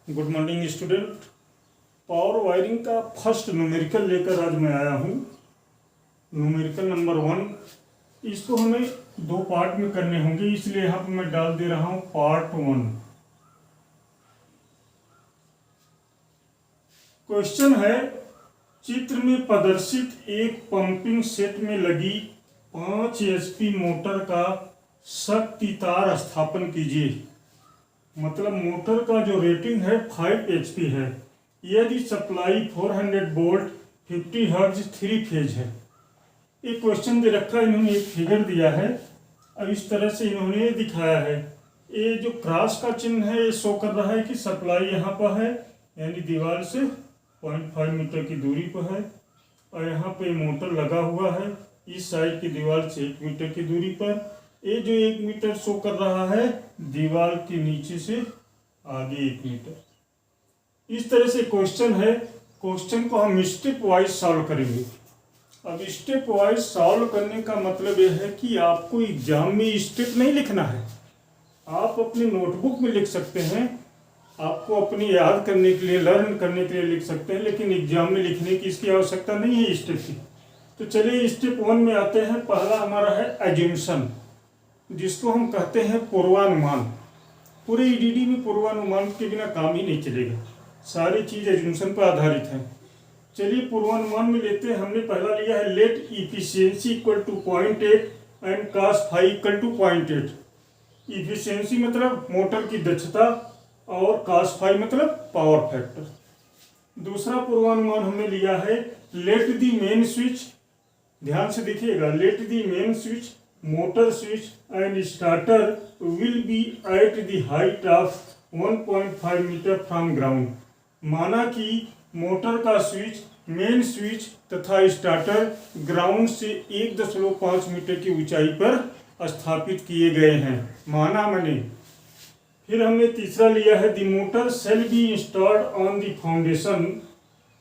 Good morning student. Power wiring का first numerical लेकर आज मैं आया हूँ। Numerical number 1। इसको हमें दो पार्ट में करने होंगे, इसलिए यहाँ पर मैं डाल दे रहा हूँ पार्ट 1। क्वेश्चन है, चित्र में प्रदर्शित एक पंपिंग सेट में लगी 5 HP मोटर का शक्ति तार स्थापन कीजिए। मतलब मोटर का जो रेटिंग है 5 HP है। यदि सप्लाई 400 वोल्ट 50 हर्ट्ज 3 फेज है। एक क्वेश्चन दे रखा है, इन्होंने एक फिगर दिया है और इस तरह से इन्होंने दिखाया है। ये जो क्रॉस का चिन्ह है ये शो कर रहा है कि सप्लाई यहाँ पर है, यानी दीवार से 0.5 मीटर की दूरी पर है, और यहाँ पे मोटर लगा हुआ है इस साइड की दीवार से 1 मीटर की दूरी पर। ये जो 1 मीटर शो कर रहा है दीवार के नीचे से आगे 1 मीटर। इस तरह से क्वेश्चन है। क्वेश्चन को हम स्टेप वाइज सॉल्व करेंगे। अब स्टेप वाइज सॉल्व करने का मतलब यह है कि आपको एग्जाम में स्टेप नहीं लिखना है, आप अपने नोटबुक में लिख सकते हैं। आपको अपनी याद करने के लिए, लर्न करने के लिए लिख सकते हैं, लेकिन एग्जाम में लिखने की इसकी आवश्यकता नहीं है स्टेप की। तो चलिए स्टेप 1 में आते हैं। पहला हमारा है एज्यूम्शन, जिसको हम कहते हैं पूर्वानुमान। पूरे ईडीडी में पूर्वानुमान के बिना काम ही नहीं चलेगा, सारी चीज एज्यूम्शन पर आधारित है। चलिए पूर्वानुमान में लेते हैं। हमने पहला लिया है let efficiency equal to 0.8 and cos phi equal to 0.8। Efficiency मतलब मोटर की दक्षता और cos फाई मतलब पावर फैक्टर। दूसरा पूर्वानुमान हमने लिया है लेट दी मेन स्विच, ध्यान से देखिएगा, let the main switch, motor switch and starter will be at the height of 1.5 metre from ground. माना कि मोटर का स्विच, मेन स्विच तथा स्टार्टर ग्राउंड से 1.5 मीटर की ऊंचाई पर स्थापित किए गए हैं। माना मैंने। फिर हमने तीसरा लिया है the motor shall be installed on the foundation.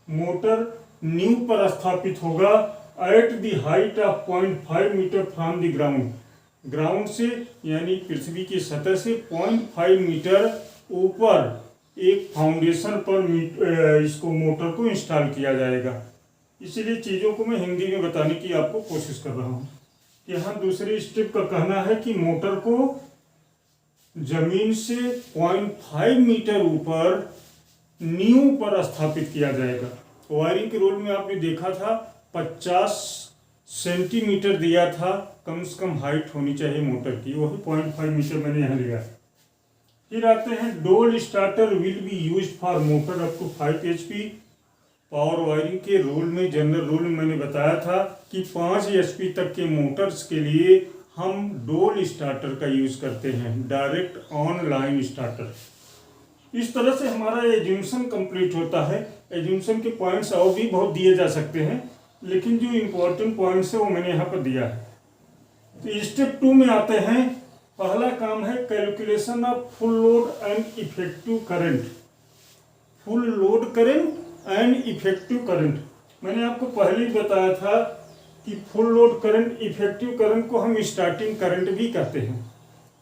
Motor नींव पर स्थापित होगा at the height of 0.5 metre from the ground. Ground से यानी पृथ्वी की सतह से 0.5 मीटर ऊपर एक फाउंडेशन पर इसको मोटर को इंस्टॉल किया जाएगा। इसीलिए चीज़ों को मैं हिंदी में बताने की आपको कोशिश कर रहा हूँ। यहाँ दूसरे स्टेप का कहना है कि मोटर को जमीन से 0.5 मीटर ऊपर नींव पर स्थापित किया जाएगा। वायरिंग के रोल में आपने देखा था 50 सेंटीमीटर दिया था कम से कम हाइट होनी चाहिए मोटर की, वही 0.5 मीटर मैंने यहाँ लिया है। फिर आते हैं DOL starter will be use for motor up to 5 HP। Power wiring के रूल में, जनरल रूल में मैंने बताया था कि 5 HP तक के मोटर्स के लिए हम डोल स्टार्टर का यूज करते हैं, डायरेक्ट ऑनलाइन स्टार्टर। इस तरह से हमारा एज्यूम्शन कंप्लीट होता है। एज्यूम्शन के पॉइंट्स और भी बहुत दिए जा सकते हैं, लेकिन जो इम्पोर्टेंट पॉइंट्स है वो मैंने यहाँ पर दिया है। तो स्टेप 2 में आते हैं। पहला काम है calculation of full load and effective current. Full load current and effective current, मैंने आपको पहले ही बताया था कि full load current, effective current को हम स्टार्टिंग करंट भी कहते हैं।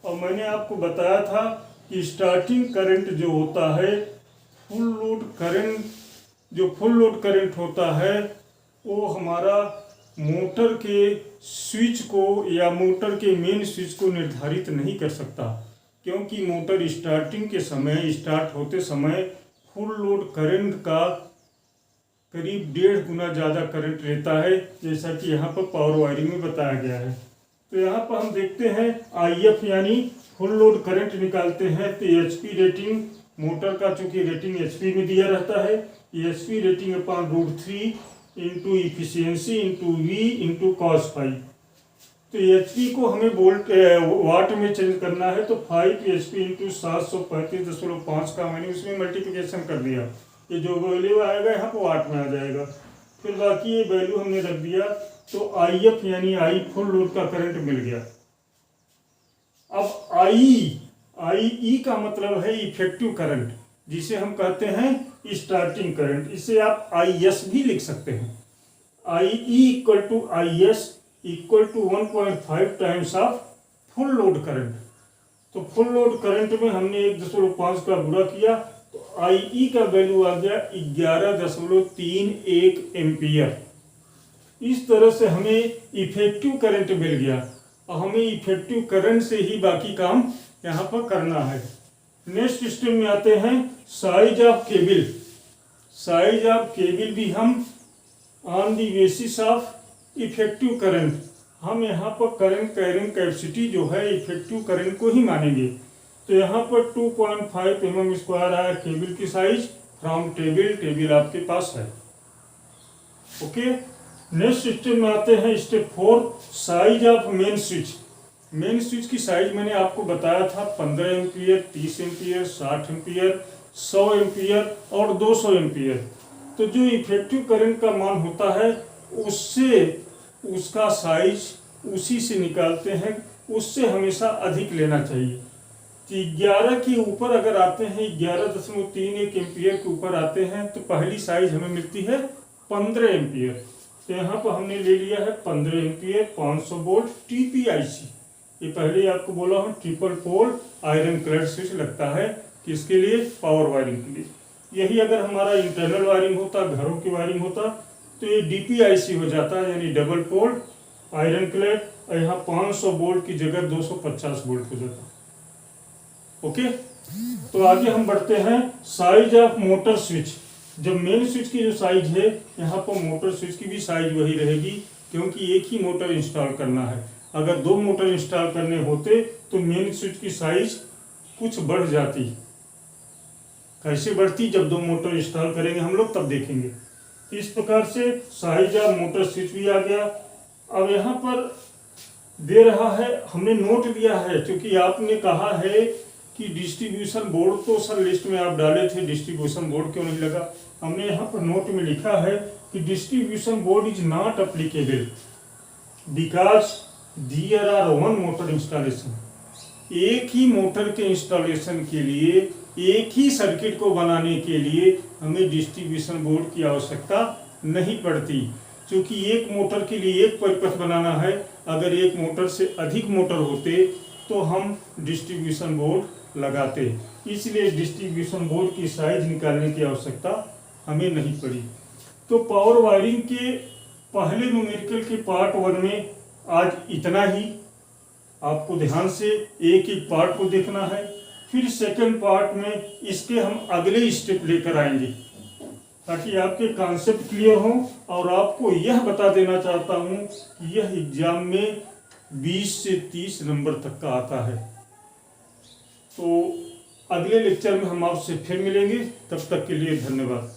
और मैंने आपको बताया था कि स्टार्टिंग करंट जो होता है, फुल लोड करंट, जो फुल लोड करंट होता है वो हमारा मोटर के स्विच को या मोटर के मेन स्विच को निर्धारित नहीं कर सकता, क्योंकि मोटर स्टार्टिंग के समय, स्टार्ट होते समय फुल लोड करंट का करीब 1.5 गुना ज़्यादा करंट रहता है, जैसा कि यहाँ पर पावर वायरिंग में बताया गया है। तो यहाँ पर हम देखते हैं IF यानी फुल लोड करंट निकालते हैं। तो HP रेटिंग, मोटर का चूंकि रेटिंग HP में दिया रहता है, HP rating upon √3 into efficiency into V into cos phi. तो HP को हमें वोल्ट वाट में चेंज करना है, तो 5 HP इंटू 735.5 का मैंने उसमें मल्टीप्लिकेशन कर दिया। ये जो वैल्यू आएगा यहाँ पर वाट में आ जाएगा। फिर बाकी ये वैल्यू हमने रख दिया, तो IF यानी I फुल लोड का करंट मिल गया। अब IE का मतलब है इफेक्टिव करंट, जिसे हम कहते हैं स्टार्टिंग करंट। इसे आप IS भी लिख सकते हैं। IE equal to IS equal to 1.5 times of full load current. तो फुल लोड करंट में हमने 1.5 का गुणा किया, तो IE का वैल्यू आ गया 11.31 एम्पियर। इस तरह से हमें इफेक्टिव करंट मिल गया और हमें इफेक्टिव करंट से ही बाकी काम यहाँ पर करना है। नेक्स्ट स्टेप में आते हैं size of cable. Size of cable भी हम on the basis of effective current, हम यहाँ पर करंट कैरिंग कैपेसिटी जो है इफेक्टिव करंट को ही मानेंगे। तो यहाँ पर 2.5 mm² आया केबल की साइज फ्रॉम टेबल। टेबल आपके पास है। ओके, नेक्स्ट स्टेप में आते हैं step 4, size of main switch. Main switch की साइज मैंने आपको बताया था 15 एम्पियर, 30 एम्पियर, 60 एम्पियर, 100 एम्पियर और 200 एम्पियर। तो जो इफेक्टिव करंट का मान होता है उससे उसका साइज उसी से निकालते हैं, उससे हमेशा अधिक लेना चाहिए। तो 11 के ऊपर अगर आते हैं, 11.31 एम्पियर के ऊपर आते हैं तो पहली साइज हमें मिलती है 15 एम्पियर। तो यहाँ पर हमने ले लिया है 15 एम्पियर 500 वोल्ट TPIC। ये पहले ही आपको बोला हूँ triple pole iron clad switch लगता है, किसके लिए? पावर वायरिंग के लिए। यही अगर हमारा इंटरनल वायरिंग होता, घरों की वायरिंग होता, तो ये DPIC हो जाता है, यानी डबल पोल आयरन क्लैड, और यहाँ 500 वोल्ट की जगह 250 वोल्ट हो जाता। ओके, तो आगे हम बढ़ते हैं साइज ऑफ मोटर स्विच। जब मेन स्विच की जो साइज है, यहाँ पर मोटर स्विच की भी साइज वही रहेगी, क्योंकि एक ही मोटर इंस्टॉल करना है। अगर 2 मोटर इंस्टॉल करने होते तो मेन स्विच की साइज कुछ बढ़ जाती। कैसे बढ़ती? जब 2 मोटर इंस्टॉल करेंगे हम लोग तब देखेंगे। इस प्रकार से साइज ऑफ मोटर स्विच भी आ गया। अब यहाँ पर दे रहा है, हमने नोट दिया है, क्योंकि आपने कहा है कि डिस्ट्रीब्यूशन बोर्ड, तो सर लिस्ट में आप डाले थे, डिस्ट्रीब्यूशन बोर्ड क्यों नहीं लगा? हमने यहाँ पर नोट में लिखा है कि distribution board is not applicable because there are 1 motor installation. एक ही मोटर के इंस्टॉलेशन के लिए, एक ही सर्किट को बनाने के लिए हमें डिस्ट्रीब्यूशन बोर्ड की आवश्यकता नहीं पड़ती, क्योंकि एक मोटर के लिए एक परिपथ बनाना है। अगर एक मोटर से अधिक मोटर होते तो हम डिस्ट्रीब्यूशन बोर्ड लगाते, इसलिए डिस्ट्रीब्यूशन बोर्ड की साइज निकालने की आवश्यकता हमें नहीं पड़ी। तो पावर वायरिंग के पहले न्यूमेरिकल के पार्ट 1 में आज इतना ही। आपको ध्यान से एक एक पार्ट को देखना है, फिर सेकंड पार्ट में इसके हम अगले स्टेप लेकर आएंगे, ताकि आपके कॉन्सेप्ट क्लियर हो। और आपको यह बता देना चाहता हूं कि यह एग्जाम में 20 से 30 नंबर तक का आता है। तो अगले लेक्चर में हम आपसे फिर मिलेंगे, तब तक के लिए धन्यवाद।